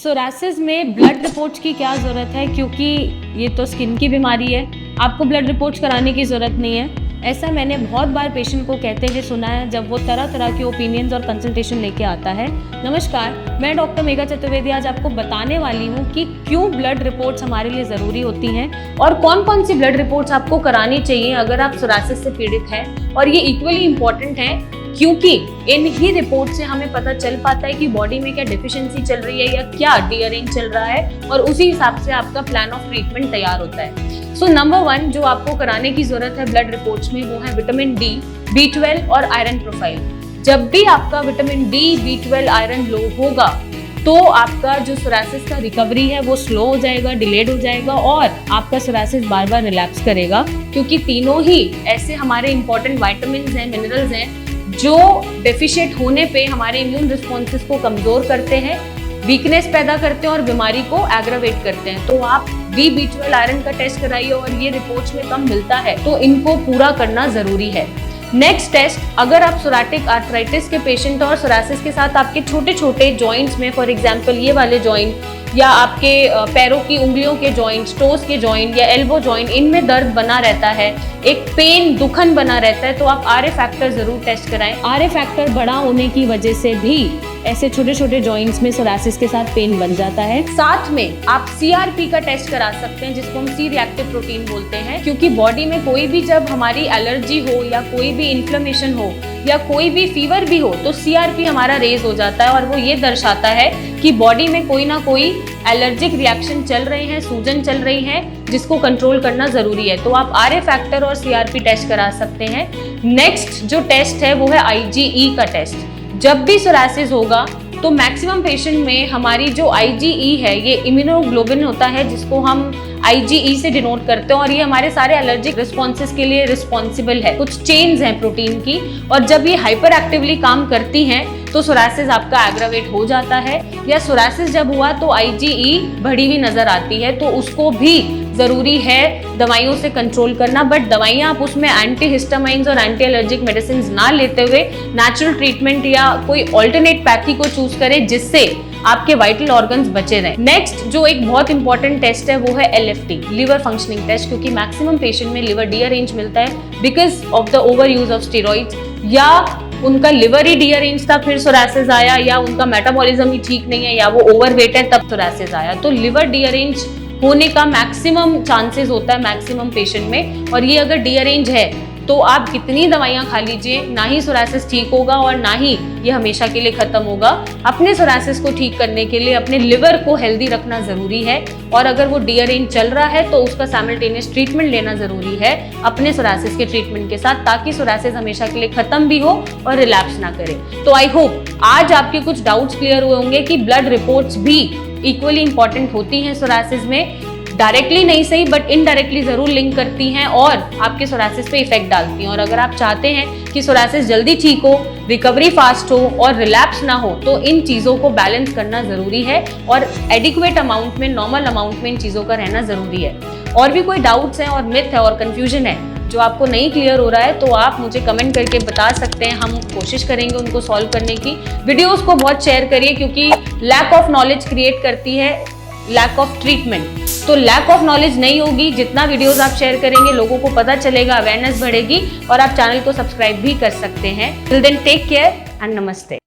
Psoriasis में blood reports की क्या ज़रूरत है, क्योंकि ये तो स्किन की बीमारी है, आपको ब्लड रिपोर्ट्स कराने की ज़रूरत नहीं है। ऐसा मैंने बहुत बार पेशेंट को कहते हुए सुना है जब वो तरह तरह के ओपिनियंस और कंसल्टेशन लेके आता है। नमस्कार, मैं डॉक्टर मेघा चतुर्वेदी आज आपको बताने वाली हूँ कि क्यों ब्लड रिपोर्ट्स हमारे लिए ज़रूरी होती हैं और कौन कौन सी ब्लड रिपोर्ट्स आपको करानी चाहिए अगर आप सोरासिस से पीड़ित हैं। और ये इक्वली इम्पॉर्टेंट है क्योंकि इन ही रिपोर्ट से हमें पता चल पाता है कि बॉडी में क्या डेफिशिएंसी चल रही है या क्या डीअरेंज चल रहा है, और उसी हिसाब से आपका प्लान ऑफ ट्रीटमेंट तैयार होता है। सो नंबर 1 जो आपको कराने की जरूरत है ब्लड रिपोर्ट्स में वो है विटामिन डी, B12 और आयरन प्रोफाइल। जब भी आपका विटामिन डी, B12, आयरन लो होगा तो आपका जो सोरासिस का रिकवरी है वो स्लो हो जाएगा, डिलेड हो जाएगा और आपका सोरासिस बार बार रिलैप्स करेगा, क्योंकि तीनों ही ऐसे हमारे इंपॉर्टेंट विटामिन हैं, मिनरल्स हैं जो डेफिशिएट होने पे हमारे इम्यून रिस्पॉन्सेस को कमजोर करते हैं, वीकनेस पैदा करते हैं और बीमारी को एग्रावेट करते हैं। तो आप B12 आयरन का टेस्ट कराइए और ये रिपोर्ट्स में कम मिलता है तो इनको पूरा करना जरूरी है। नेक्स्ट टेस्ट, अगर आप सोराटिक आर्थराइटिस के पेशेंट और सोरासिस के साथ आपके छोटे छोटे जॉइंट्स में, फॉर एग्जांपल ये वाले जॉइंट या आपके पैरों की उंगलियों के जॉइंट्स, टोस के जॉइंट या एल्बो जॉइंट, इनमें दर्द बना रहता है, एक पेन, दुखन बना रहता है, तो आप RA फैक्टर जरूर टेस्ट कराएं। RA फैक्टर बड़ा होने की वजह से भी ऐसे छोटे छोटे जॉइंट्स में सोरासिस के साथ पेन बन जाता है। साथ में आप CRP का टेस्ट करा सकते हैं जिसको हम C रिएक्टिव प्रोटीन बोलते हैं, क्योंकि बॉडी में कोई भी जब हमारी एलर्जी हो या कोई भी इन्फ्लेमेशन हो या कोई भी फीवर भी हो तो CRP हमारा रेज हो जाता है और वो ये दर्शाता है कि बॉडी में कोई ना कोई एलर्जिक रिएक्शन चल रहे हैं, सूजन चल रही है, जिसको कंट्रोल करना जरूरी है। तो आप RA फैक्टर और CRP टेस्ट करा सकते हैं। नेक्स्ट जो टेस्ट है वो है IgE का टेस्ट। जब भी सोरासिस होगा तो मैक्सिमम पेशेंट में हमारी जो IgE है ये इम्यूनोग्लोबिन होता है जिसको हम IgE से डिनोट करते हैं और ये हमारे सारे एलर्जिक रिस्पॉन्सेस के लिए रिस्पॉन्सिबल है। कुछ चेन्स हैं प्रोटीन की और जब ये हाइपर एक्टिवली काम करती हैं तो सोरासिस आपका एग्रावेट हो जाता है, या सोरासिस जब हुआ तो IgE बढ़ी हुई नजर आती है तो उसको भी जरूरी है दवाइयों से कंट्रोल करना। बट दवाइयाँ आप उसमें एंटीहिस्टामाइंस और एंटी एलर्जिक मेडिसिन ना लेते हुए नेचुरल ट्रीटमेंट या कोई ऑल्टरनेट पैथी को चूज करें जिससे आपके वाइटल ऑर्गन्स बचे रहें। नेक्स्ट जो एक बहुत इंपॉर्टेंट टेस्ट है वो है LFT, लिवर फंक्शनिंग टेस्ट, क्योंकि मैक्सिमम पेशेंट में लिवर डीअरेंज मिलता है because of the over use of steroids, या उनका लिवर ही डीअरेंज था फिर सोरासिस आया, या उनका मेटाबॉलिज्म ही ठीक नहीं है, या वो ओवरवेट है तब सोरासिस आया। तो लिवर डीअरेंज होने का मैक्सिमम चांसेस होता है मैक्सिमम पेशेंट में, और ये अगर डीअरेंज है तो आप कितनी दवाइयां खा लीजिए ना ही सोरासिस ठीक होगा और ना ही ये हमेशा के लिए खत्म होगा। अपने सोरासिस को ठीक करने के लिए अपने लिवर को हेल्दी रखना जरूरी है, और अगर वो डीअरेंज चल रहा है तो उसका साइमल्टेनियस ट्रीटमेंट लेना जरूरी है अपने सोरासिस के ट्रीटमेंट के साथ, ताकि सोरासिस हमेशा के लिए खत्म भी हो और रिलैप्स ना करे। तो आई होप आज आपके कुछ डाउट्स क्लियर हुए होंगे कि ब्लड रिपोर्ट्स भी इक्वली इंपॉर्टेंट होती हैं सोरासिस में। डायरेक्टली नहीं सही बट इनडायरेक्टली जरूर लिंक करती हैं और आपके सोरासिस पे इफेक्ट डालती हैं। और अगर आप चाहते हैं कि सोरासिस जल्दी ठीक हो, रिकवरी फास्ट हो और रिलैप्स ना हो तो इन चीज़ों को बैलेंस करना ज़रूरी है और एडिक्वेट अमाउंट में, नॉर्मल अमाउंट में इन चीज़ों का रहना ज़रूरी है। और भी कोई डाउट्स हैं और मिथ है और कन्फ्यूजन है जो आपको नहीं क्लियर हो रहा है तो आप मुझे कमेंट करके बता सकते हैं, हम कोशिश करेंगे उनको सॉल्व करने की। वीडियोज़ को बहुत शेयर करिए क्योंकि लैक ऑफ नॉलेज क्रिएट करती है लैक ऑफ ट्रीटमेंट। तो लैक ऑफ नॉलेज नहीं होगी, जितना वीडियोस आप शेयर करेंगे लोगों को पता चलेगा, अवेयरनेस बढ़ेगी और आप चैनल को सब्सक्राइब भी कर सकते हैं। Till then take care and नमस्ते।